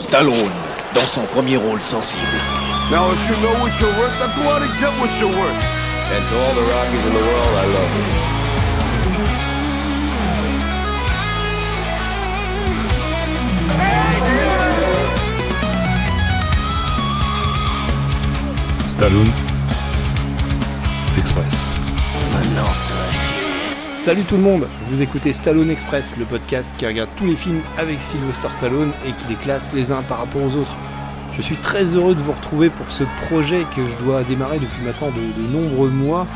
Stallone, dans son premier rôle sensible. Now, if you know what you're worth, then go out and get what you're worth. And to all the Rockies in the world, I love you. Stallone Express. Maintenant, ça va chier. Salut tout le monde, vous écoutez Stallone Express, le podcast qui regarde tous les films avec Sylvester Stallone et qui les classe les uns par rapport aux autres. Je suis très heureux de vous retrouver pour ce projet que je dois démarrer depuis maintenant de nombreux mois,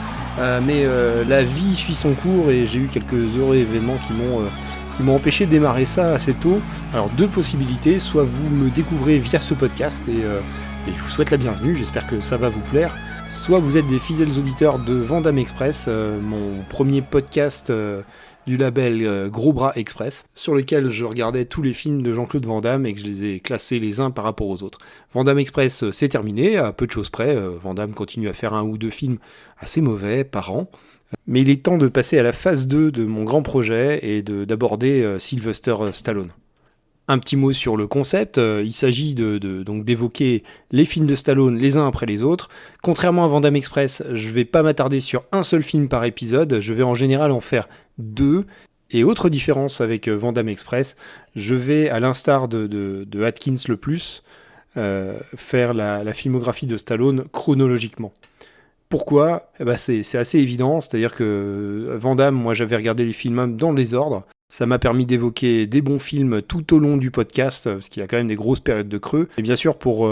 mais la vie suit son cours et j'ai eu quelques heureux événements qui m'ont empêché de démarrer ça assez tôt. Alors deux possibilités, soit vous me découvrez via ce podcast et je vous souhaite la bienvenue, j'espère que ça va vous plaire. Soit vous êtes des fidèles auditeurs de Vandame Express, mon premier podcast du label Gros Bras Express, sur lequel je regardais tous les films de Jean-Claude Van Damme et que je les ai classés les uns par rapport aux autres. Vandame Express, c'est terminé, à peu de choses près. Van Damme continue à faire un ou deux films assez mauvais par an. Mais il est temps de passer à la phase 2 de mon grand projet et d'aborder Sylvester Stallone. Un petit mot sur le concept, il s'agit donc d'évoquer les films de Stallone les uns après les autres. Contrairement à Vandame Express, je vais pas m'attarder sur un seul film par épisode, je vais en général en faire deux. Et autre différence avec Vandame Express, je vais, à l'instar de Atkins le Plus, faire la filmographie de Stallone chronologiquement. Pourquoi ? C'est assez évident, c'est-à-dire que Van Damme, moi j'avais regardé les films dans le désordre. Ça m'a permis d'évoquer des bons films tout au long du podcast, parce qu'il y a quand même des grosses périodes de creux. Et bien sûr, pour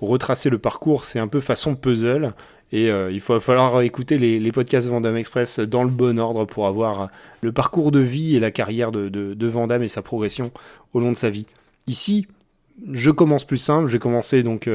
retracer le parcours, c'est un peu façon puzzle. Et il va falloir écouter les podcasts Van Damme Express dans le bon ordre pour avoir le parcours de vie et la carrière de Van Damme et sa progression au long de sa vie. Ici, je commence plus simple, je vais commencer donc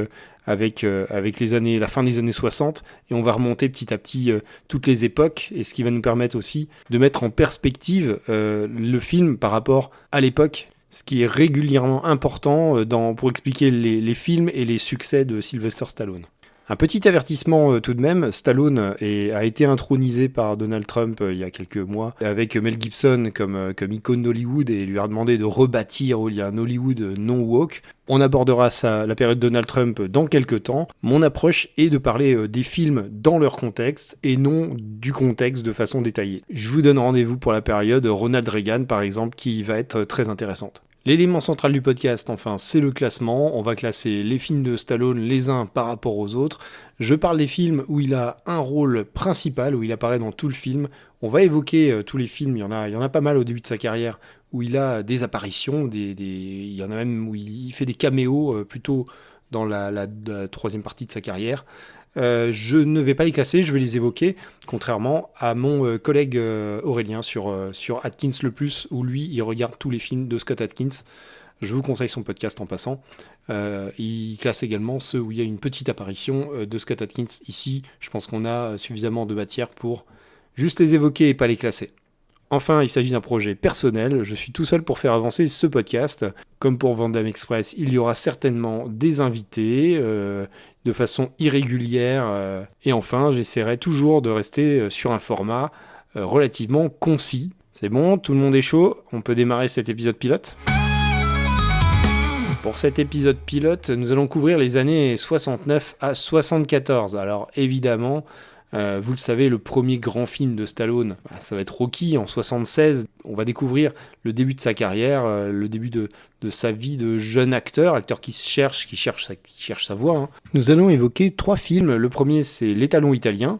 avec la fin des années 60 et on va remonter petit à petit toutes les époques et ce qui va nous permettre aussi de mettre en perspective le film par rapport à l'époque, ce qui est régulièrement important pour expliquer les films et les succès de Sylvester Stallone. Un petit avertissement tout de même, Stallone a été intronisé par Donald Trump il y a quelques mois avec Mel Gibson comme icône d'Hollywood et lui a demandé de rebâtir un Hollywood non woke. On abordera la période Donald Trump dans quelques temps. Mon approche est de parler des films dans leur contexte et non du contexte de façon détaillée. Je vous donne rendez-vous pour la période Ronald Reagan par exemple qui va être très intéressante. L'élément central du podcast, enfin, c'est le classement. On va classer les films de Stallone les uns par rapport aux autres. Je parle des films où il a un rôle principal, où il apparaît dans tout le film. On va évoquer tous les films, il y en a pas mal au début de sa carrière, où il a des apparitions, il y en a même où il fait des caméos plutôt dans la troisième partie de sa carrière. Je ne vais pas les classer, je vais les évoquer, contrairement à mon collègue Aurélien sur Atkins le Plus, où lui, il regarde tous les films de Scott Atkins. Je vous conseille son podcast en passant. Il classe également ceux où il y a une petite apparition de Scott Atkins. Ici, je pense qu'on a suffisamment de matière pour juste les évoquer et pas les classer. Enfin, il s'agit d'un projet personnel, je suis tout seul pour faire avancer ce podcast. Comme pour Vandame Express, il y aura certainement des invités de façon irrégulière. Et enfin, j'essaierai toujours de rester sur un format relativement concis. C'est bon, tout le monde est chaud, on peut démarrer cet épisode pilote ? Pour cet épisode pilote, nous allons couvrir les années 69 à 74. Alors évidemment, vous le savez, le premier grand film de Stallone, ça va être Rocky en 76. On va découvrir le début de sa carrière, le début de sa vie de jeune acteur qui cherche sa voie. Hein. Nous allons évoquer 3 films. Le premier, c'est L'Étalon italien.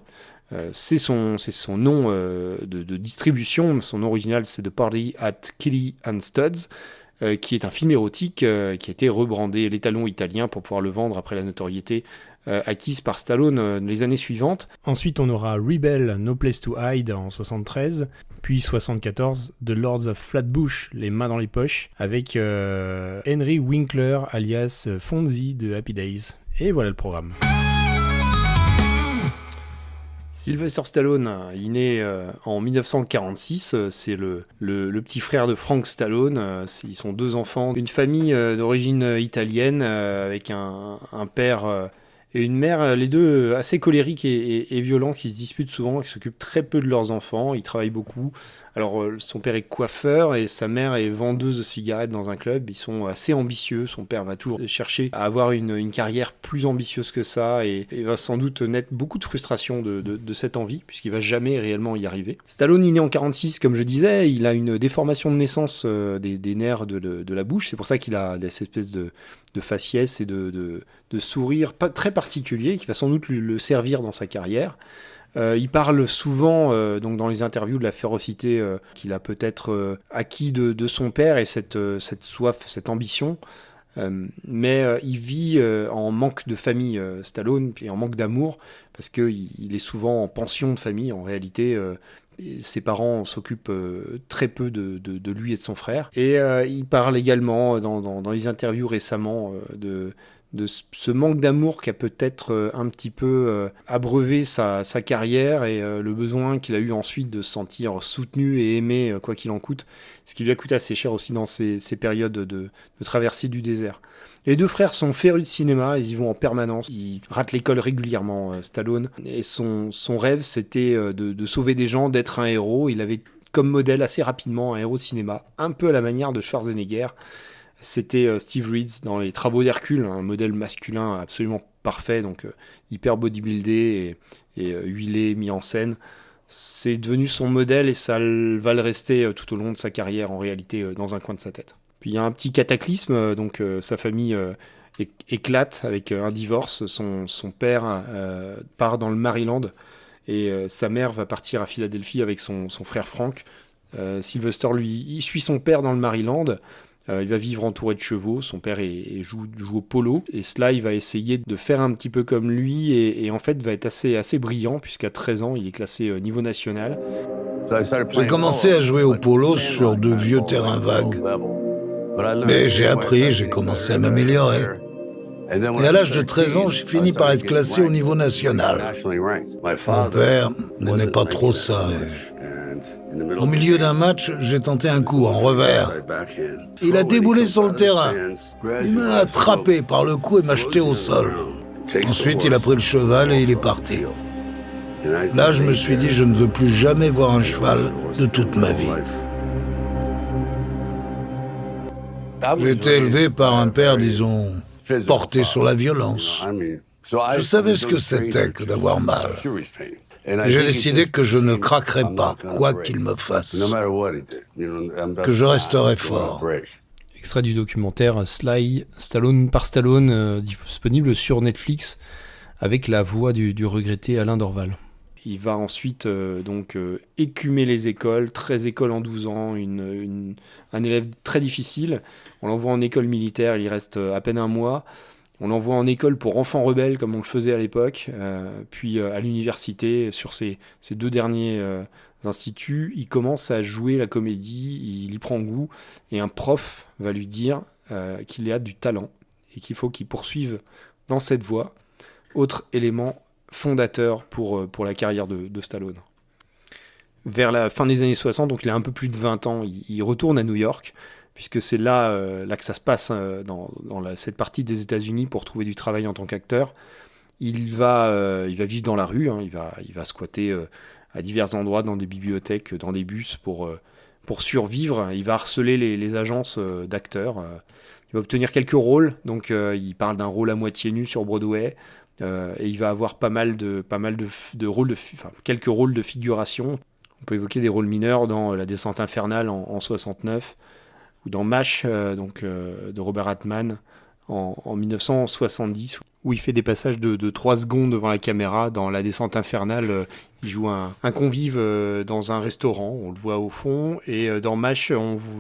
C'est son nom de distribution. Son nom original, c'est The Party at Kelly and Studs, qui est un film érotique qui a été rebrandé L'Étalon italien pour pouvoir le vendre après la notoriété acquise par Stallone les années suivantes. Ensuite, on aura Rebel, No Place to Hide en 73, puis 74, The Lords of Flatbush, Les mains dans les poches, avec Henry Winkler, alias Fonzie de Happy Days. Et voilà le programme. Sylvester Stallone, il naît en 1946, c'est le petit frère de Frank Stallone, ils sont 2 enfants d'une famille d'origine italienne avec un père et une mère, les deux assez colériques et violents qui se disputent souvent, qui s'occupent très peu de leurs enfants, ils travaillent beaucoup. Alors, son père est coiffeur et sa mère est vendeuse de cigarettes dans un club. Ils sont assez ambitieux. Son père va toujours chercher à avoir une carrière plus ambitieuse que ça et va sans doute naître beaucoup de frustration de cette envie, puisqu'il va jamais réellement y arriver. Stallone, il est né en 46, comme je disais. Il a une déformation de naissance des nerfs de la bouche. C'est pour ça qu'il a cette espèce de faciès et de sourire très particulier qui va sans doute le servir dans sa carrière. Il parle souvent donc dans les interviews de la férocité qu'il a peut-être acquis de son père et cette soif, cette ambition. Mais il vit en manque de famille, Stallone, et en manque d'amour, parce qu'il est souvent en pension de famille. En réalité, ses parents s'occupent très peu de lui et de son frère. Et il parle également dans les interviews récemment de ce manque d'amour qui a peut-être un petit peu abreuvé sa carrière et le besoin qu'il a eu ensuite de se sentir soutenu et aimé quoi qu'il en coûte, ce qui lui a coûté assez cher aussi dans ces périodes de traversée du désert. Les deux frères sont férus de cinéma, ils y vont en permanence, ils ratent l'école régulièrement, Stallone, et son rêve c'était de sauver des gens, d'être un héros. Il avait comme modèle assez rapidement un héros de cinéma, un peu à la manière de Schwarzenegger. C'était Steve Reeds dans Les Travaux d'Hercule, un modèle masculin absolument parfait, donc hyper bodybuildé et huilé, mis en scène. C'est devenu son modèle et ça va le rester tout au long de sa carrière, en réalité, dans un coin de sa tête. Puis il y a un petit cataclysme, donc sa famille éclate avec un divorce. Son père part dans le Maryland et sa mère va partir à Philadelphie avec son frère Frank. Sylvester, lui, il suit son père dans le Maryland. Il va vivre entouré de chevaux, son père joue au polo, et Sly va essayer de faire un petit peu comme lui, et en fait va être assez brillant, puisqu'à 13 ans, il est classé niveau national. J'ai commencé à jouer au polo sur de vieux terrains vagues, mais j'ai commencé à m'améliorer. Et à l'âge de 13 ans, j'ai fini par être classé au niveau national. Mon père n'aimait pas trop ça. Au milieu d'un match, j'ai tenté un coup en revers. Il a déboulé sur le terrain. Il m'a attrapé par le cou et m'a jeté au sol. Ensuite, il a pris le cheval et il est parti. Là, je me suis dit, je ne veux plus jamais voir un cheval de toute ma vie. J'ai été élevé par un père, disons, porté sur la violence. Je savais ce que c'était que d'avoir mal. J'ai décidé que je ne craquerais pas, quoi qu'il me fasse, que je resterai fort. Extrait du documentaire Sly, Stallone par Stallone, disponible sur Netflix, avec la voix du regretté Alain Dorval. Il va ensuite écumer les écoles, 13 écoles en 12 ans, un élève très difficile. On l'envoie en école militaire, il y reste à peine un mois. On l'envoie en école pour enfants rebelles, comme on le faisait à l'époque, puis à l'université, sur ces deux derniers instituts, il commence à jouer la comédie, il y prend goût, et un prof va lui dire qu'il a du talent, et qu'il faut qu'il poursuive dans cette voie. Autre élément fondateur pour la carrière de Stallone. Vers la fin des années 60, donc il a un peu plus de 20 ans, il retourne à New York, puisque c'est là que ça se passe dans cette partie des États-Unis pour trouver du travail en tant qu'acteur. Il va vivre dans la rue, il va squatter à divers endroits, dans des bibliothèques, dans des bus pour survivre. Il va harceler les agences d'acteurs. Il va obtenir quelques rôles, donc il parle d'un rôle à moitié nu sur Broadway, et il va avoir pas mal de rôles, quelques rôles de figuration. On peut évoquer des rôles mineurs dans La Descente infernale en 69, ou dans MASH, de Robert Altman, en 1970, où il fait des passages de 3 secondes devant la caméra. Dans La Descente infernale, il joue un convive dans un restaurant, on le voit au fond, et dans MASH,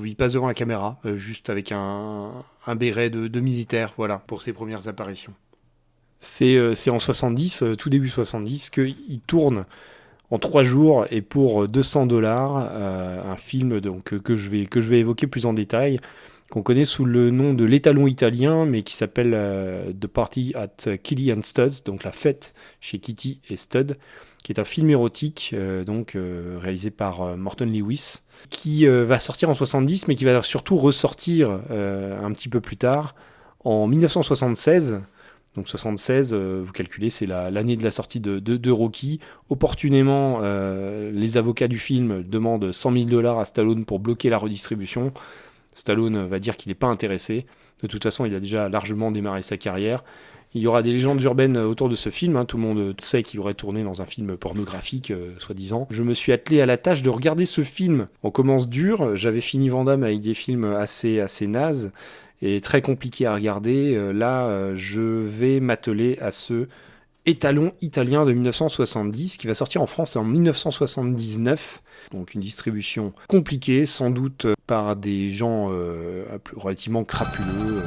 il passe devant la caméra, juste avec un béret de militaire, voilà, pour ses premières apparitions. C'est en 70, tout début 70, qu'il tourne en 3 jours et pour $200, un film que je vais évoquer plus en détail, qu'on connaît sous le nom de L'étalon italien, mais qui s'appelle The Party at Kitty and Studs, donc la fête chez Kitty et Stud, qui est un film érotique réalisé par Morton Lewis, qui va sortir en 70, mais qui va surtout ressortir un petit peu plus tard, en 1976, Donc 76, vous calculez, c'est l'année de la sortie de Rocky. Opportunément, les avocats du film demandent $100 000 à Stallone pour bloquer la redistribution. Stallone va dire qu'il n'est pas intéressé. De toute façon, il a déjà largement démarré sa carrière. Il y aura des légendes urbaines autour de ce film. Tout le monde sait qu'il aurait tourné dans un film pornographique, soi-disant. Je me suis attelé à la tâche de regarder ce film. On commence dur. J'avais fini Van Damme avec des films assez nazes et très compliqués à regarder. Là, je vais m'atteler à ce étalon italien de 1970 qui va sortir en France en 1979. Donc une distribution compliquée, sans doute par des gens relativement crapuleux.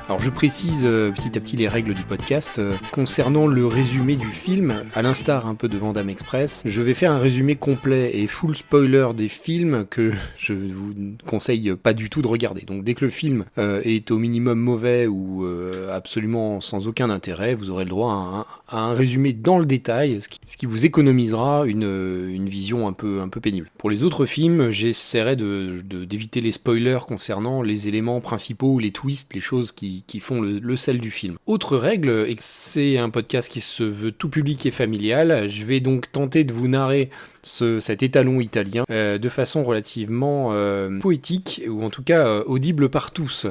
Alors je précise petit à petit les règles du podcast. Concernant le résumé du film, à l'instar un peu de Van Damme Express, je vais faire un résumé complet et full spoiler des films que je vous conseille pas du tout de regarder. Donc dès que le film est au minimum mauvais ou absolument sans aucun intérêt, vous aurez le droit à un résumé dans le détail, ce qui vous économisera une vision un peu pénible. Pour les autres films, j'essaierai d'éviter les spoilers concernant les éléments principaux ou les twists, les choses qui font le sel du film. Autre règle, et que c'est un podcast qui se veut tout public et familial, je vais donc tenter de vous narrer cet étalon italien de façon relativement poétique, ou en tout cas audible par tous.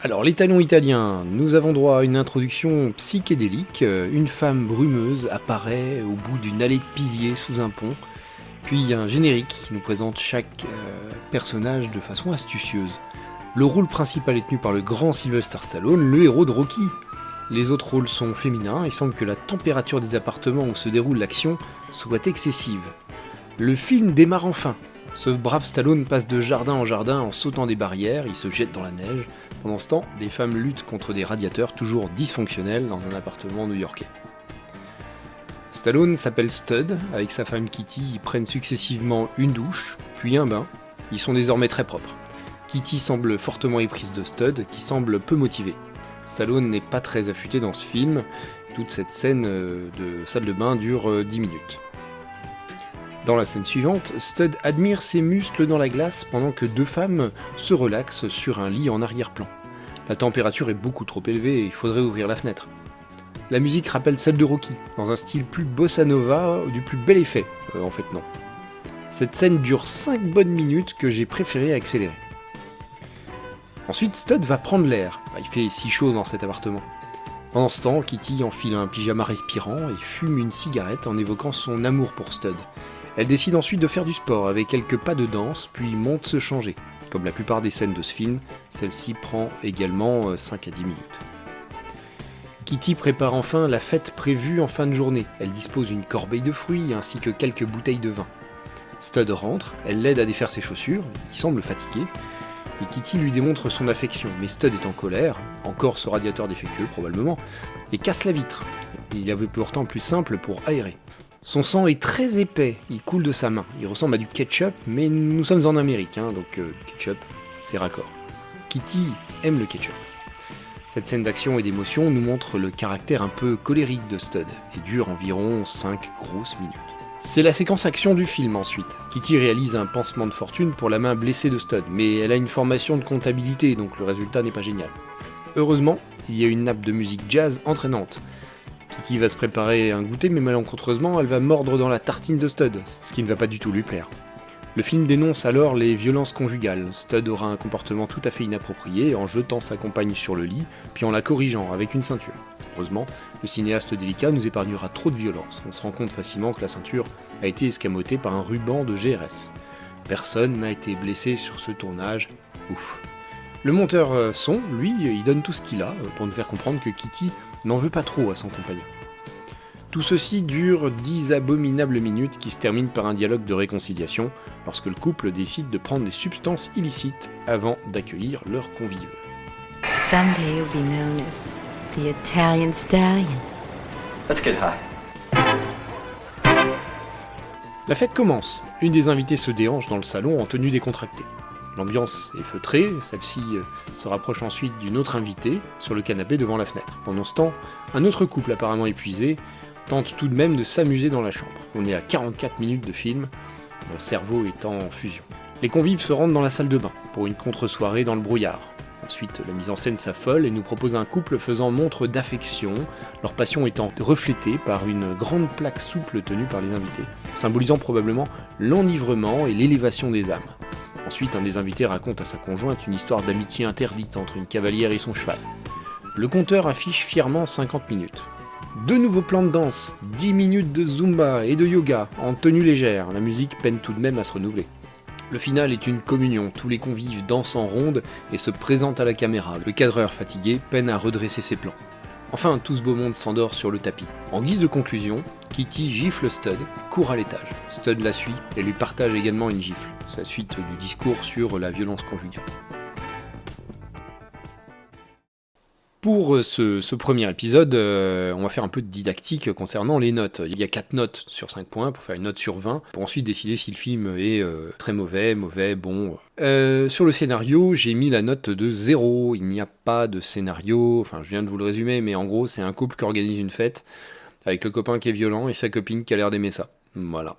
Alors, l'étalon italien, nous avons droit à une introduction psychédélique. Une femme brumeuse apparaît au bout d'une allée de piliers sous un pont, puis un générique qui nous présente chaque personnage de façon astucieuse. Le rôle principal est tenu par le grand Sylvester Stallone, le héros de Rocky. Les autres rôles sont féminins, il semble que la température des appartements où se déroule l'action soit excessive. Le film démarre enfin. Ce brave Stallone passe de jardin en jardin en sautant des barrières, il se jette dans la neige. Pendant ce temps, des femmes luttent contre des radiateurs toujours dysfonctionnels dans un appartement new-yorkais. Stallone s'appelle Stud, avec sa femme Kitty, ils prennent successivement une douche, puis un bain. Ils sont désormais très propres. Kitty semble fortement éprise de Stud, qui semble peu motivé. Stallone n'est pas très affûté dans ce film, toute cette scène de salle de bain dure 10 minutes. Dans la scène suivante, Stud admire ses muscles dans la glace pendant que deux femmes se relaxent sur un lit en arrière-plan. La température est beaucoup trop élevée et il faudrait ouvrir la fenêtre. La musique rappelle celle de Rocky, dans un style plus bossa nova, du plus bel effet. En fait non. Cette scène dure 5 bonnes minutes que j'ai préféré accélérer. Ensuite, Stud va prendre l'air. Il fait si chaud dans cet appartement. Pendant ce temps, Kitty enfile un pyjama respirant et fume une cigarette en évoquant son amour pour Stud. Elle décide ensuite de faire du sport avec quelques pas de danse, puis monte se changer. Comme la plupart des scènes de ce film, celle-ci prend également 5 à 10 minutes. Kitty prépare enfin la fête prévue en fin de journée. Elle dispose d'une corbeille de fruits ainsi que quelques bouteilles de vin. Stud rentre, elle l'aide à défaire ses chaussures, il semble fatigué, et Kitty lui démontre son affection, mais Stud est en colère, encore ce radiateur défectueux probablement, et casse la vitre. Il y avait pourtant plus simple pour aérer. Son sang est très épais, il coule de sa main, il ressemble à du ketchup, mais nous sommes en Amérique, donc ketchup, c'est raccord. Kitty aime le ketchup. Cette scène d'action et d'émotion nous montre le caractère un peu colérique de Stud, et dure environ 5 grosses minutes. C'est la séquence action du film ensuite. Kitty réalise un pansement de fortune pour la main blessée de Stud, mais elle a une formation de comptabilité, donc le résultat n'est pas génial. Heureusement, il y a une nappe de musique jazz entraînante. Kitty va se préparer un goûter, mais malencontreusement, elle va mordre dans la tartine de Stud, ce qui ne va pas du tout lui plaire. Le film dénonce alors les violences conjugales. Stud aura un comportement tout à fait inapproprié en jetant sa compagne sur le lit, puis en la corrigeant avec une ceinture. Heureusement, le cinéaste délicat nous épargnera trop de violence. On se rend compte facilement que la ceinture a été escamotée par un ruban de GRS. Personne n'a été blessé sur ce tournage. Ouf. Le monteur son, lui, il donne tout ce qu'il a pour nous faire comprendre que Kitty n'en veut pas trop à son compagnon. Tout ceci dure 10 abominables minutes qui se terminent par un dialogue de réconciliation lorsque le couple décide de prendre des substances illicites avant d'accueillir leurs convives. Someday you'll be known as the Italian Stallion. Let's get high. La fête commence. Une des invitées se déhanche dans le salon en tenue décontractée. L'ambiance est feutrée, celle-ci se rapproche ensuite d'une autre invitée sur le canapé devant la fenêtre. Pendant ce temps, un autre couple apparemment épuisé tente tout de même de s'amuser dans la chambre. On est à 44 minutes de film, mon cerveau est en fusion. Les convives se rendent dans la salle de bain pour une contre-soirée dans le brouillard. Ensuite, la mise en scène s'affole et nous propose un couple faisant montre d'affection, leur passion étant reflétée par une grande plaque souple tenue par les invités, symbolisant probablement l'enivrement et l'élévation des âmes. Ensuite, un des invités raconte à sa conjointe une histoire d'amitié interdite entre une cavalière et son cheval. Le compteur affiche fièrement 50 minutes. 2 nouveaux plans de danse, 10 minutes de zumba et de yoga en tenue légère, la musique peine tout de même à se renouveler. Le final est une communion, tous les convives dansent en ronde et se présentent à la caméra. Le cadreur fatigué peine à redresser ses plans. Enfin, tout ce beau monde s'endort sur le tapis. En guise de conclusion, Kitty gifle Stud, court à l'étage. Stud la suit et lui partage également une gifle. C'est la suite du discours sur la violence conjugale. Pour ce premier épisode, on va faire un peu de didactique concernant les notes. Il y a 4 notes sur 5 points pour faire une note sur 20, pour ensuite décider si le film est très mauvais, bon. Sur le scénario, j'ai mis la note de 0. Il n'y a pas de scénario, enfin je viens de vous le résumer, mais en gros c'est un couple qui organise une fête, avec le copain qui est violent et sa copine qui a l'air d'aimer ça. Voilà.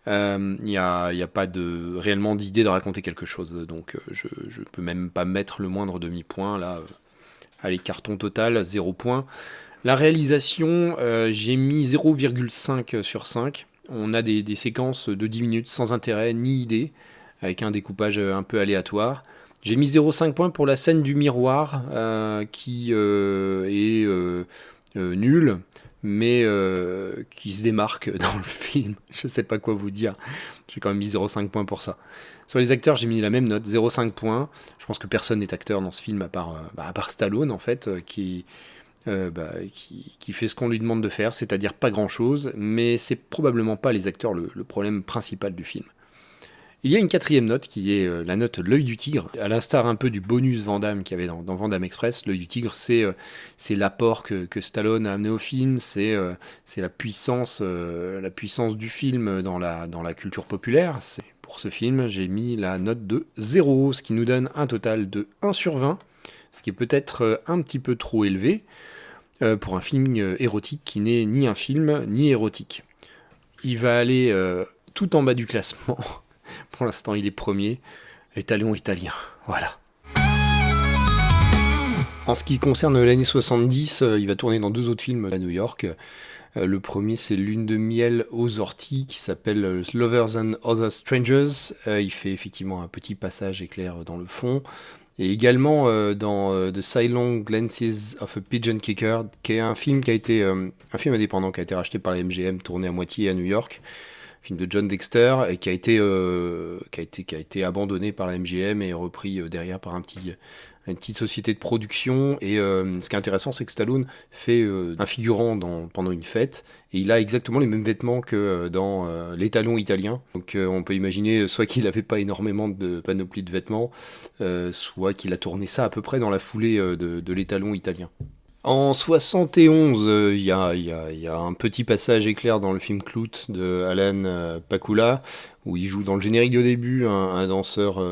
Il n'y a pas réellement d'idée de raconter quelque chose, donc je peux même pas mettre le moindre demi-point là. Allez, carton total, 0 point. La réalisation, j'ai mis 0,5 sur 5. On a des séquences de 10 minutes sans intérêt ni idée, avec un découpage un peu aléatoire. J'ai mis 0,5 points pour la scène du miroir, qui est nulle, mais qui se démarque dans le film. Je sais pas quoi vous dire. J'ai quand même mis 0,5 points pour ça. Sur les acteurs, j'ai mis la même note, 0,5 points. Je pense que personne n'est acteur dans ce film, à part Stallone, en fait, qui fait ce qu'on lui demande de faire, c'est-à-dire pas grand-chose, mais c'est probablement pas les acteurs le problème principal du film. Il y a une 4e note, qui est la note L'œil du tigre. À l'instar un peu du bonus Van Damme qu'il y avait dans Van Damme Express, L'œil du tigre, c'est l'apport que Stallone a amené au film, c'est la puissance du film dans la culture populaire. Pour ce film, j'ai mis la note de 0, ce qui nous donne un total de 1 sur 20, ce qui est peut-être un petit peu trop élevé pour un film érotique qui n'est ni un film ni érotique. Il va aller tout en bas du classement. Pour l'instant, il est premier. Les talons italiens, voilà. En ce qui concerne l'année 70, il va tourner dans 2 autres films à New York. Le premier, c'est Lune de miel aux orties, qui s'appelle Lovers and Other Strangers. Il fait effectivement un petit passage éclair dans le fond. Et également dans The Silent Glances of a Pigeon Kicker, qui est un film un film indépendant qui a été racheté par la MGM, tourné à moitié à New York. Film de John Dexter, et qui a été abandonné par la MGM et repris derrière par une petite société de production. Et ce qui est intéressant, c'est que Stallone fait un figurant pendant une fête, et il a exactement les mêmes vêtements que dans Les Talons italiens. Donc on peut imaginer soit qu'il n'avait pas énormément de panoplie de vêtements, soit qu'il a tourné ça à peu près dans la foulée de Les Talons italiens. En 71, il y a un petit passage éclair dans le film Clout de Alan Pakula, où il joue dans le générique de début un danseur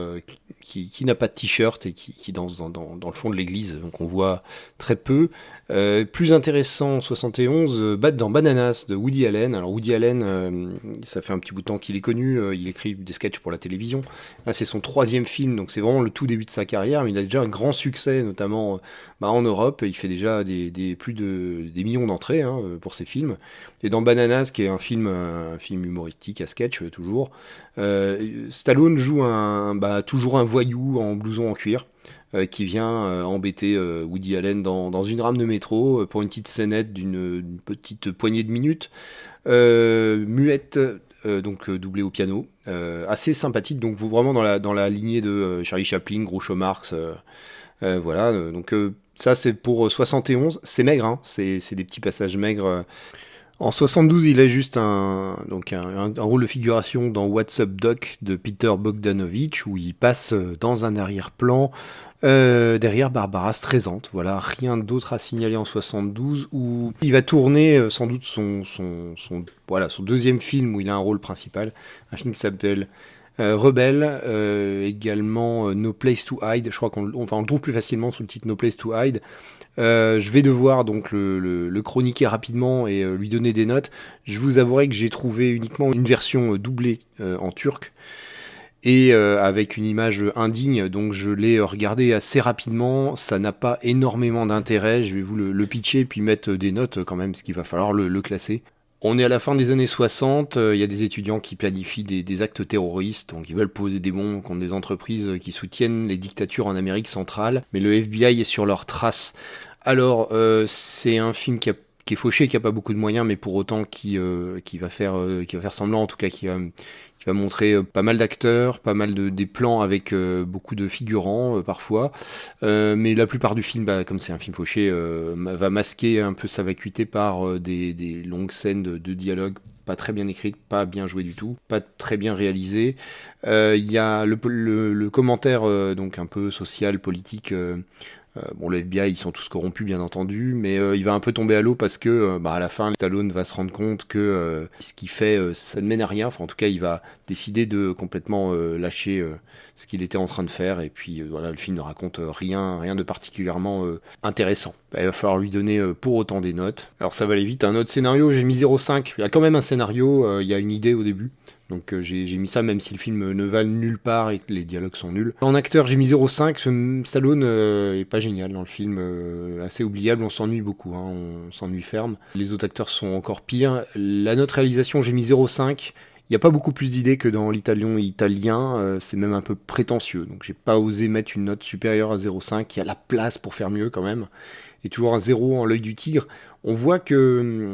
qui n'a pas de t-shirt et qui danse dans le fond de l'église, donc on voit très peu. Plus intéressant, 71, dans Bananas de Woody Allen. Alors Woody Allen, ça fait un petit bout de temps qu'il est connu, il écrit des sketchs pour la télévision. Là c'est son 3e film, donc c'est vraiment le tout début de sa carrière, mais il a déjà un grand succès, notamment en Europe. Il fait déjà des millions d'entrées pour ses films. Et dans Bananas, qui est un film humoristique à sketch toujours, Stallone joue toujours un voyou en blouson en cuir, qui vient embêter Woody Allen dans une rame de métro pour une petite scénette d'une petite poignée de minutes, muette, donc doublée au piano, assez sympathique, donc vraiment dans la lignée de Charlie Chaplin, Groucho Marx, voilà, donc ça c'est pour 71, c'est maigre, c'est des petits passages maigres. En 72, il a juste un rôle de figuration dans What's Up Doc de Peter Bogdanovich, où il passe dans un arrière-plan derrière Barbara Streisand. Voilà, rien d'autre à signaler en 72, où il va tourner sans doute son 2e film où il a un rôle principal, un film qui s'appelle Rebelle, également No Place to Hide, je crois on le trouve plus facilement sous le titre No Place to Hide. Je vais devoir donc le chroniquer rapidement et lui donner des notes. Je vous avouerai que j'ai trouvé uniquement une version doublée en turc et avec une image indigne, donc je l'ai regardé assez rapidement. Ça n'a pas énormément d'intérêt, je vais vous le pitcher puis mettre des notes quand même, parce qu'il va falloir le classer. On est à la fin des années 60, il y a des étudiants qui planifient des actes terroristes, donc ils veulent poser des bombes contre des entreprises qui soutiennent les dictatures en Amérique centrale, mais le FBI est sur leurs traces. Alors, c'est un film qui est fauché, qui a pas beaucoup de moyens, mais pour autant qui va faire semblant, en tout cas qui va montrer pas mal d'acteurs, pas mal des plans avec beaucoup de figurants parfois, mais la plupart du film, comme c'est un film fauché, va masquer un peu sa vacuité par des longues scènes de dialogue pas très bien écrites, pas bien jouées du tout, pas très bien réalisées. Il y a le commentaire donc un peu social, politique. Le FBI, ils sont tous corrompus, bien entendu, mais il va un peu tomber à l'eau parce que, à la fin, Stallone va se rendre compte que ce qu'il fait, ça ne mène à rien. Enfin, en tout cas, il va décider de complètement lâcher ce qu'il était en train de faire. Et puis, voilà, le film ne raconte rien de particulièrement intéressant. Il va falloir lui donner pour autant des notes. Alors, ça va aller vite. Un autre scénario, j'ai mis 0,5. Il y a quand même un scénario, il y a une idée au début. Donc j'ai mis ça même si le film ne va nulle part et que les dialogues sont nuls. En acteur, j'ai mis 0,5. Stallone est pas génial dans le film, assez oubliable, on s'ennuie beaucoup, on s'ennuie ferme. Les autres acteurs sont encore pires. La note réalisation, j'ai mis 0,5. Il n'y a pas beaucoup plus d'idées que dans l'Italien italien, c'est même un peu prétentieux. Donc j'ai pas osé mettre une note supérieure à 0,5. Il y a la place pour faire mieux quand même. Et toujours un 0 en l'œil du tigre. On voit qu'il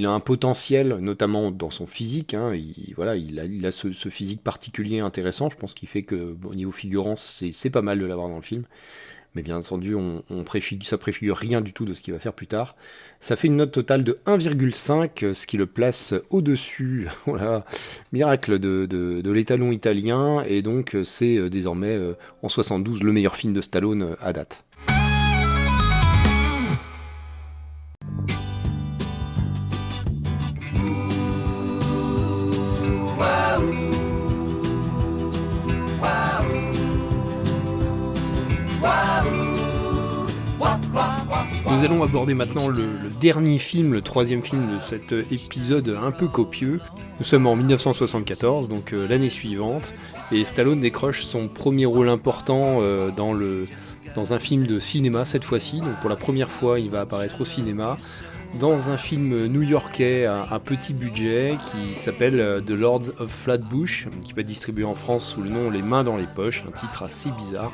a un potentiel, notamment dans son physique. Il a ce physique particulier intéressant. Je pense qu'il fait que, au niveau figurant, c'est pas mal de l'avoir dans le film. Mais bien entendu, ça préfigure rien du tout de ce qu'il va faire plus tard. Ça fait une note totale de 1,5, ce qui le place au-dessus, voilà, miracle de l'étalon italien. Et donc, c'est désormais, en 72, le meilleur film de Stallone à date. Nous allons aborder maintenant le dernier film, le troisième film de cet épisode un peu copieux. Nous sommes en 1974, donc l'année suivante, et Stallone décroche son premier rôle important dans un film de cinéma cette fois-ci. Donc pour la première fois, il va apparaître au cinéma dans un film new-yorkais à petit budget qui s'appelle The Lords of Flatbush, qui va être distribué en France sous le nom Les Mains dans les Poches, un titre assez bizarre.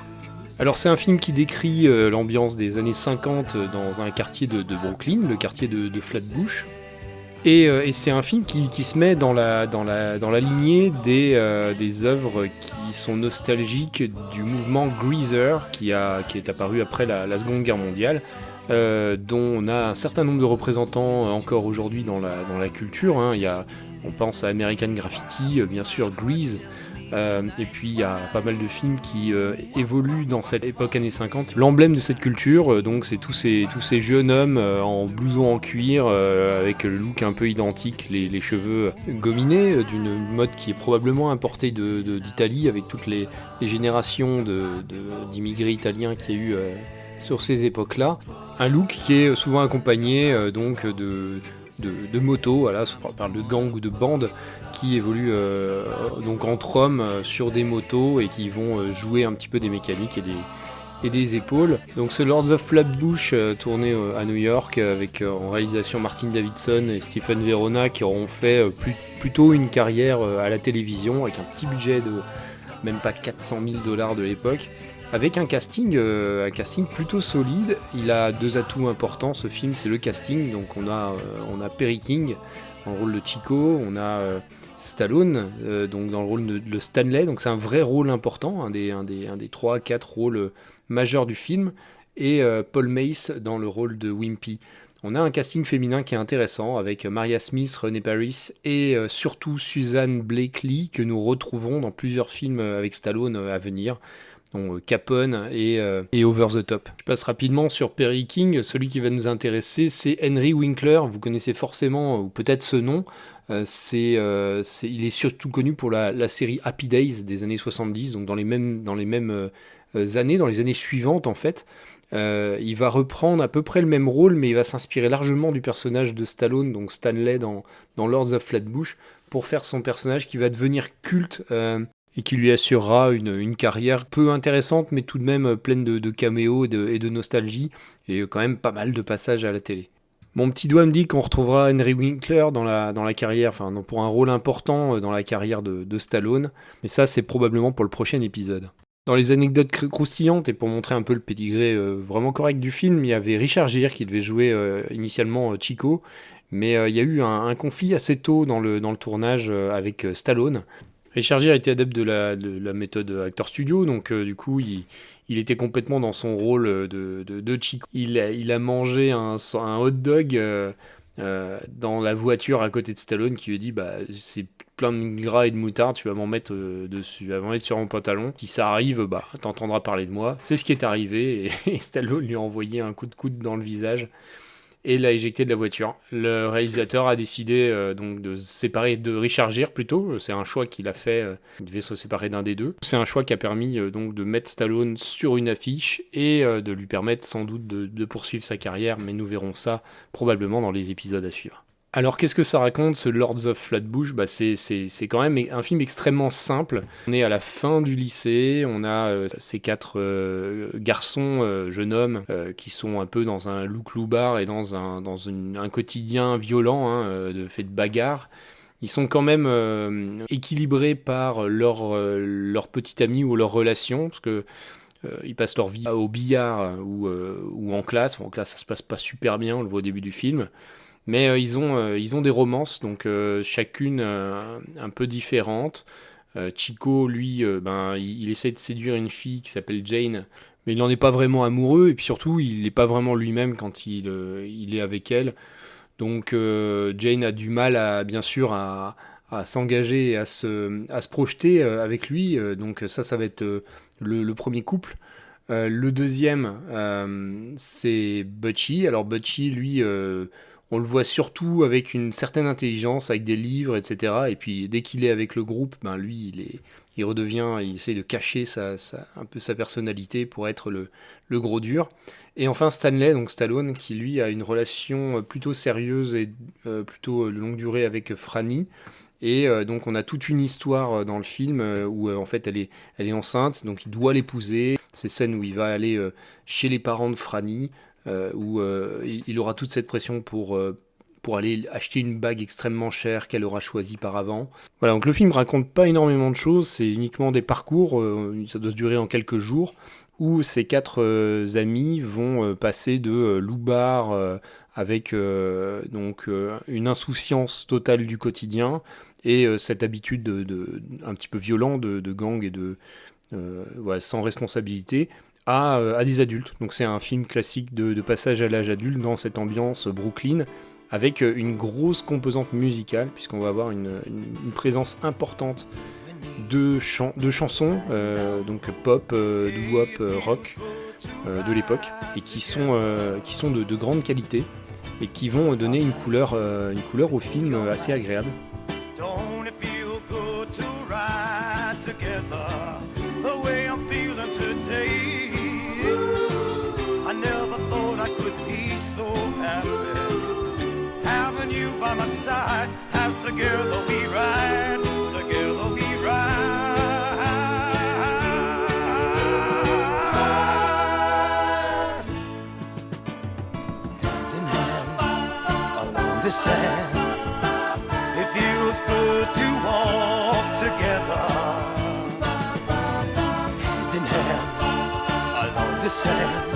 Alors c'est un film qui décrit l'ambiance des années 50 dans un quartier de Brooklyn, le quartier de Flatbush. Et c'est un film qui se met dans la lignée des œuvres qui sont nostalgiques du mouvement Greaser qui est apparu après la Seconde Guerre mondiale, dont on a un certain nombre de représentants encore aujourd'hui dans la culture. On pense à American Graffiti, bien sûr Grease. Et puis il y a pas mal de films qui évoluent dans cette époque années 50. L'emblème de cette culture, donc c'est tous ces jeunes hommes en blouson en cuir avec le look un peu identique, les cheveux gominés, d'une mode qui est probablement importée d'Italie avec toutes les générations d'immigrés italiens qu'il y a eu sur ces époques-là. Un look qui est souvent accompagné donc de motos, voilà, on parle de gangs ou de bandes qui évoluent donc entre hommes sur des motos et qui vont jouer un petit peu des mécaniques et des épaules. Donc ce Lords of Flatbush tourné à New York avec en réalisation Martin Davidson et Stephen Verona qui auront fait plutôt une carrière à la télévision avec un petit budget de même pas $400 000 de l'époque. Avec un casting plutôt solide. Il a deux atouts importants, ce film, c'est le casting. Donc on a Perry King dans le rôle de Chico, on a Stallone donc dans le rôle de Stanley, donc c'est un vrai rôle important, un des 3-4 rôles majeurs du film, et Paul Mace dans le rôle de Wimpy. On a un casting féminin qui est intéressant avec Maria Smith, Renée Paris et surtout Suzanne Blakely que nous retrouvons dans plusieurs films avec Stallone à venir. donc Capone et Over the Top. Je passe rapidement sur Perry King. Celui qui va nous intéresser, c'est Henry Winkler. Vous connaissez forcément, ou peut-être ce nom. Il est surtout connu pour la série Happy Days des années 70, donc dans les mêmes années, dans les années suivantes en fait. Il va reprendre à peu près le même rôle, mais il va s'inspirer largement du personnage de Stallone, donc Stanley dans Lords of Flatbush, pour faire son personnage qui va devenir culte et qui lui assurera une carrière peu intéressante, mais tout de même pleine de caméos et de nostalgie, et quand même pas mal de passages à la télé. Mon petit doigt me dit qu'on retrouvera Henry Winkler dans la carrière, pour un rôle important dans la carrière de Stallone, mais ça c'est probablement pour le prochain épisode. Dans les anecdotes croustillantes, et pour montrer un peu le pédigré vraiment correct du film, il y avait Richard Gere qui devait jouer initialement Chico, mais il y a eu un conflit assez tôt dans le tournage avec Stallone. Richard Gere était adepte de la méthode acteur studio, donc du coup il était complètement dans son rôle de Chico. Il a mangé un hot dog dans la voiture à côté de Stallone qui lui a dit c'est plein de gras et de moutarde, tu vas m'en mettre dessus, tu vas m'en mettre sur mon pantalon. Si ça arrive, t'entendras parler de moi. C'est ce qui est arrivé et Stallone lui a envoyé un coup de coude dans le visage et l'a éjecté de la voiture. Le réalisateur a décidé donc de se séparer de Richard Gere plutôt. C'est un choix qu'il a fait. Il devait se séparer d'un des deux. C'est un choix qui a permis donc de mettre Stallone sur une affiche et de lui permettre sans doute de poursuivre sa carrière, mais nous verrons ça probablement dans les épisodes à suivre. Alors qu'est-ce que ça raconte ce Lords of Flatbush ? C'est quand même un film extrêmement simple. On est à la fin du lycée, on a ces 4 garçons, jeunes hommes, qui sont un peu dans un loup-cloubar et dans un quotidien violent, fait de bagarres. Ils sont quand même équilibrés par leur petit ami ou leur relation, parce que ils passent leur vie au billard ou en classe. En classe, ça se passe pas super bien, on le voit au début du film. Mais ils ont des romances, donc chacune un peu différente. Chico, lui, il essaie de séduire une fille qui s'appelle Jane, mais il n'en est pas vraiment amoureux, et puis surtout, il n'est pas vraiment lui-même quand il est avec elle. Donc Jane a du mal, bien sûr, à s'engager et à se projeter avec lui. Donc ça va être le premier couple. Le deuxième, c'est Butchie. Alors Butchie, lui... on le voit surtout avec une certaine intelligence, avec des livres, etc. Et puis dès qu'il est avec le groupe, lui, il essaie de cacher un peu sa personnalité pour être le gros dur. Et enfin Stanley, donc Stallone, qui lui a une relation plutôt sérieuse et plutôt de longue durée avec Franny. Et donc on a toute une histoire dans le film où en fait elle est enceinte, donc il doit l'épouser. Ces scènes où il va aller chez les parents de Franny, où il aura toute cette pression pour aller acheter une bague extrêmement chère qu'elle aura choisie par avant. Voilà, donc le film raconte pas énormément de choses, c'est uniquement des parcours, ça doit se durer en quelques jours, où ces 4 amis vont passer de loup-bar avec une insouciance totale du quotidien et cette habitude un petit peu violent de gang et sans responsabilité, à des adultes. Donc c'est un film classique de passage à l'âge adulte dans cette ambiance Brooklyn, avec une grosse composante musicale, puisqu'on va avoir une présence importante de chansons, donc pop, doo-wop, rock de l'époque, et qui sont de grande qualité, et qui vont donner une couleur au film assez agréable. Don't it feel good to ride together the way I'm feeling today? I never thought I could be so happy having you by my side as together we ride, together we ride. Hand in hand along the sand, it feels good to walk together. Hand in hand along the sand,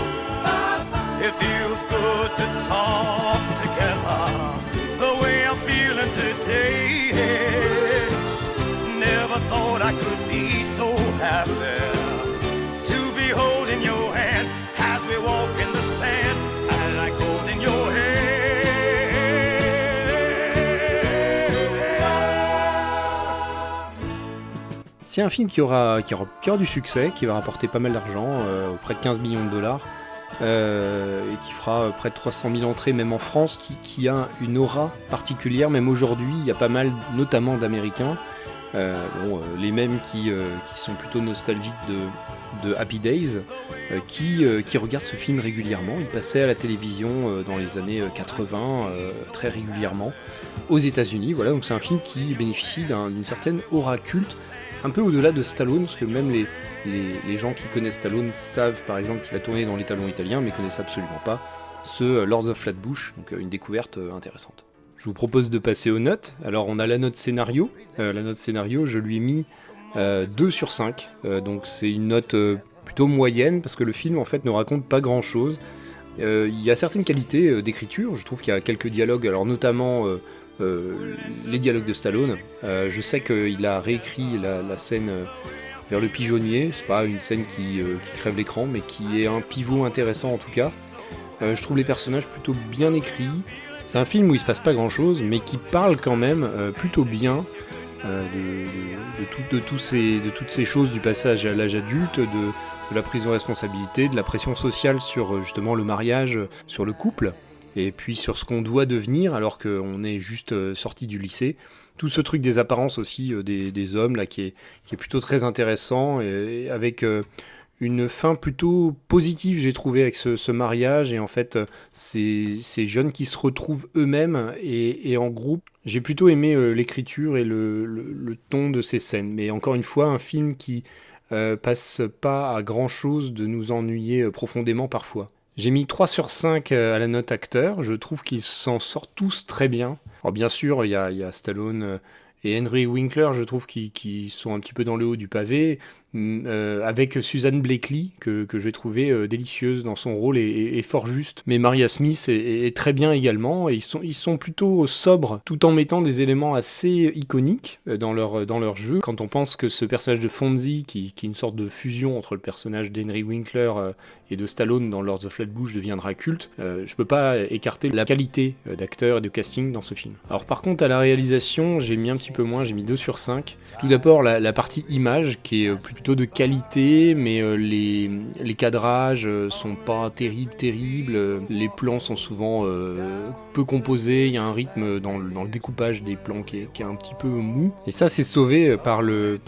it feels good to talk together the way I'm feeling today. Never thought I could be so happy to be holding your hand as we walk in the sand. I like holding your hand. C'est un film qui aura du succès, qui va rapporter pas mal d'argent, près de 15 millions de dollars, et qui fera près de 300 000 entrées, même en France, qui a une aura particulière. Même aujourd'hui, il y a pas mal, notamment d'Américains, les mêmes qui sont plutôt nostalgiques de Happy Days, qui regardent ce film régulièrement. Il passait à la télévision dans les années 80 très régulièrement aux États-Unis. Voilà, donc c'est un film qui bénéficie d'une certaine aura culte, un peu au-delà de Stallone, parce que même les gens qui connaissent Stallone savent par exemple qu'il a tourné dans l'étalon italien, mais connaissent absolument pas ce Lords of Flatbush, donc une découverte intéressante. Je vous propose de passer aux notes. Alors on a la note scénario. La note scénario, je lui ai mis 2 sur 5. Donc c'est une note plutôt moyenne, parce que le film en fait ne raconte pas grand-chose. Il y a certaines qualités d'écriture. Je trouve qu'il y a quelques dialogues, alors notamment les dialogues de Stallone. Je sais qu'il a réécrit la scène vers le pigeonnier. C'est pas une scène qui crève l'écran, mais qui est un pivot intéressant en tout cas. Je trouve les personnages plutôt bien écrits. C'est un film où il se passe pas grand chose, mais qui parle quand même plutôt bien de toutes ces choses du passage à l'âge adulte, de la prise de responsabilité, de la pression sociale sur justement le mariage, sur le couple, et puis sur ce qu'on doit devenir alors qu'on est juste sorti du lycée. Tout ce truc des apparences aussi des hommes là qui est plutôt très intéressant, et avec une fin plutôt positive, j'ai trouvé, avec ce mariage, et en fait ces jeunes qui se retrouvent eux-mêmes et en groupe. J'ai plutôt aimé l'écriture et le ton de ces scènes, mais encore une fois un film qui passe pas à grand chose de nous ennuyer profondément parfois. J'ai mis 3 sur 5 à la note acteur. Je trouve qu'ils s'en sortent tous très bien. Alors bien sûr, il y a Stallone et Henry Winkler, je trouve, qui sont un petit peu dans le haut du pavé, avec Susan Blakely, que j'ai trouvé délicieuse dans son rôle et fort juste. Mais Maria Smith est très bien également, et ils sont plutôt sobres, tout en mettant des éléments assez iconiques dans leur jeu. Quand on pense que ce personnage de Fonzie, qui est une sorte de fusion entre le personnage d'Henry Winkler et de Stallone dans Lords of Flatbush, deviendra culte, je peux pas écarter la qualité d'acteur et de casting dans ce film. Alors par contre, à la réalisation, j'ai mis un petit peu moins, j'ai mis 2 sur 5. Tout d'abord, la partie image, qui est plutôt de qualité, mais les cadrages sont pas terribles, les plans sont souvent peu composés, il y a un rythme dans le découpage des plans qui est un petit peu mou, et ça c'est sauvé par le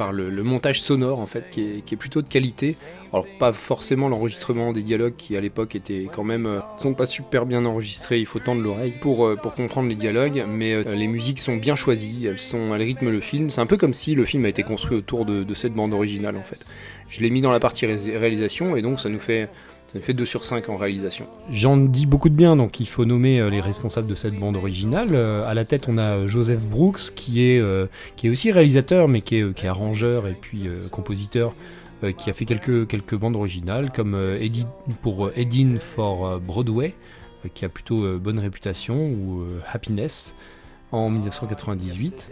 montage sonore en fait, qui est plutôt de qualité. Alors pas forcément l'enregistrement des dialogues qui à l'époque étaient quand même sont pas super bien enregistrés, il faut tendre l'oreille pour comprendre les dialogues, mais les musiques sont bien choisies, elles rythment le film. C'est un peu comme si le film a été construit autour de cette bande originale en fait. Je l'ai mis dans la partie réalisation, et donc ça nous fait 2 sur 5 en réalisation. J'en dis beaucoup de bien, donc il faut nommer les responsables de cette bande originale. À la tête, on a Joseph Brooks, qui est aussi réalisateur, mais qui est arrangeur et puis compositeur, qui a fait quelques bandes originales, comme pour Headin' for Broadway, qui a plutôt bonne réputation, ou Happiness, en 1998.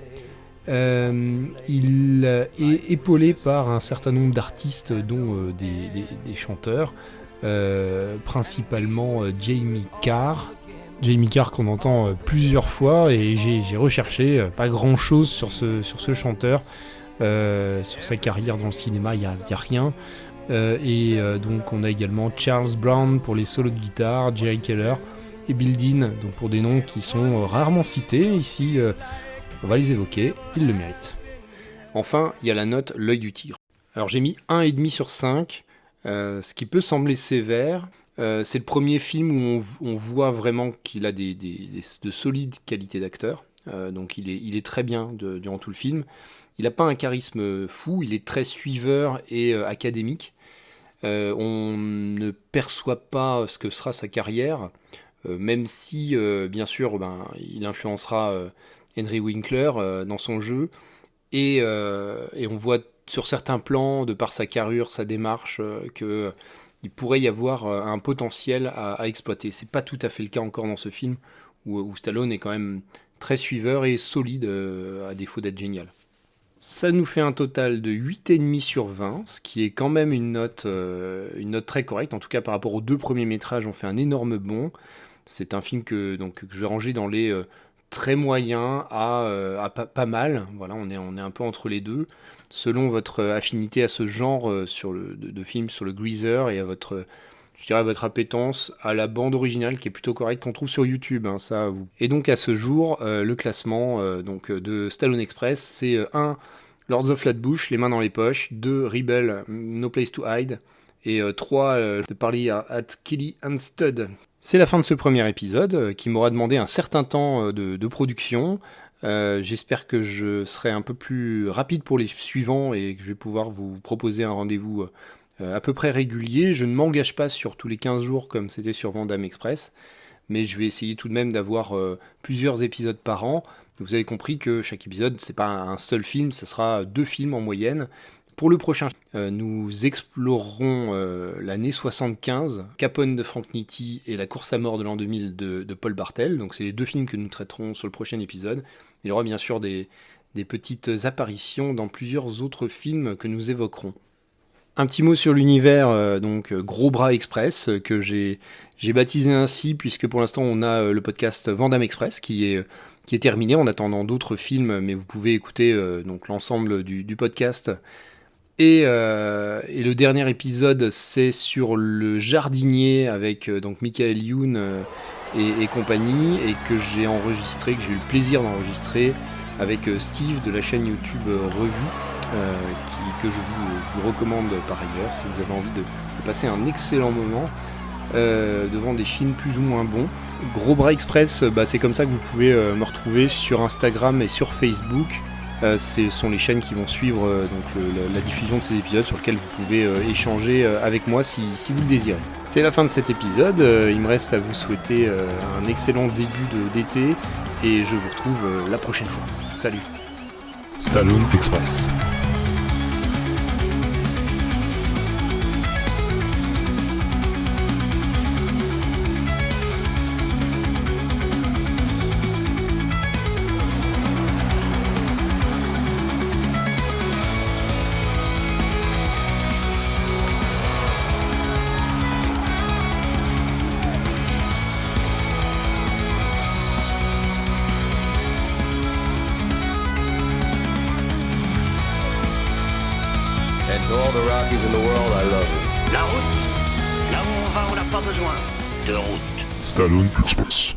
Il est épaulé par un certain nombre d'artistes, dont des chanteurs, principalement Jamie Carr qu'on entend plusieurs fois, et j'ai recherché pas grand chose sur ce chanteur. Sur sa carrière dans le cinéma, il n'y a rien. Donc on a également Charles Brown pour les solos de guitare, Jerry Keller et Bill Dean, donc pour des noms qui sont rarement cités. Ici, on va les évoquer, ils le méritent. Enfin, il y a la note L'œil du tigre. Alors j'ai mis 1,5 sur 5, ce qui peut sembler sévère. C'est le premier film où on voit vraiment qu'il a de solides qualités d'acteur. Donc il est très bien durant tout le film. Il n'a pas un charisme fou, il est très suiveur et académique. On ne perçoit pas ce que sera sa carrière, même si, bien sûr, il influencera Henry Winkler dans son jeu. Et on voit sur certains plans, de par sa carrure, sa démarche, qu'il pourrait y avoir un potentiel à exploiter. C'est pas tout à fait le cas encore dans ce film, où Stallone est quand même très suiveur et solide, à défaut d'être génial. Ça nous fait un total de 8,5 sur 20, ce qui est quand même une note très correcte. En tout cas, par rapport aux 2 premiers métrages, on fait un énorme bond. C'est un film que je vais ranger dans les très moyen à pas mal. Voilà, on est un peu entre les deux, selon votre affinité à ce genre de film sur le Greaser et à votre appétence à la bande originale qui est plutôt correcte, qu'on trouve sur YouTube. Ça, vous. Et donc à ce jour, le classement de Stallone Express, c'est 1. Lords of Flatbush, Les mains dans les poches, 2. Rebel, No Place to Hide, et 3. The Party at Kelly and Stud. C'est la fin de ce premier épisode qui m'aura demandé un certain temps de production. J'espère que je serai un peu plus rapide pour les suivants et que je vais pouvoir vous proposer un rendez-vous à peu près régulier. Je ne m'engage pas sur tous les 15 jours comme c'était sur Van Damme Express, mais je vais essayer tout de même d'avoir plusieurs épisodes par an. Vous avez compris que chaque épisode, c'est pas un seul film, ça sera 2 films en moyenne. Pour le prochain, nous explorerons l'année 75, Capone de Frank Nitti et La course à mort de l'an 2000 de Paul Bartel. Donc c'est les 2 films que nous traiterons sur le prochain épisode. Il y aura bien sûr des petites apparitions dans plusieurs autres films que nous évoquerons. Un petit mot sur l'univers, donc Gros Bras Express, que j'ai baptisé ainsi, puisque pour l'instant on a le podcast Van Damme Express qui est terminé en attendant d'autres films, mais vous pouvez écouter donc l'ensemble du podcast. Et le dernier épisode, c'est sur le jardinier avec donc Michael Youn et compagnie, et que j'ai enregistré, que j'ai eu le plaisir d'enregistrer avec Steve de la chaîne YouTube Revue, que je vous recommande par ailleurs si vous avez envie de passer un excellent moment devant des films plus ou moins bons. Gros Bras Express, c'est comme ça que vous pouvez me retrouver sur Instagram et sur Facebook. Ce sont les chaînes qui vont suivre la diffusion de ces épisodes, sur lesquels vous pouvez échanger avec moi si vous le désirez. C'est la fin de cet épisode, il me reste à vous souhaiter un excellent début d'été, et je vous retrouve la prochaine fois. Salut. Stallone Express. And to all the Rockies in the world, I love you. La route, là où on va, on n'a pas besoin de route. Stallone Express.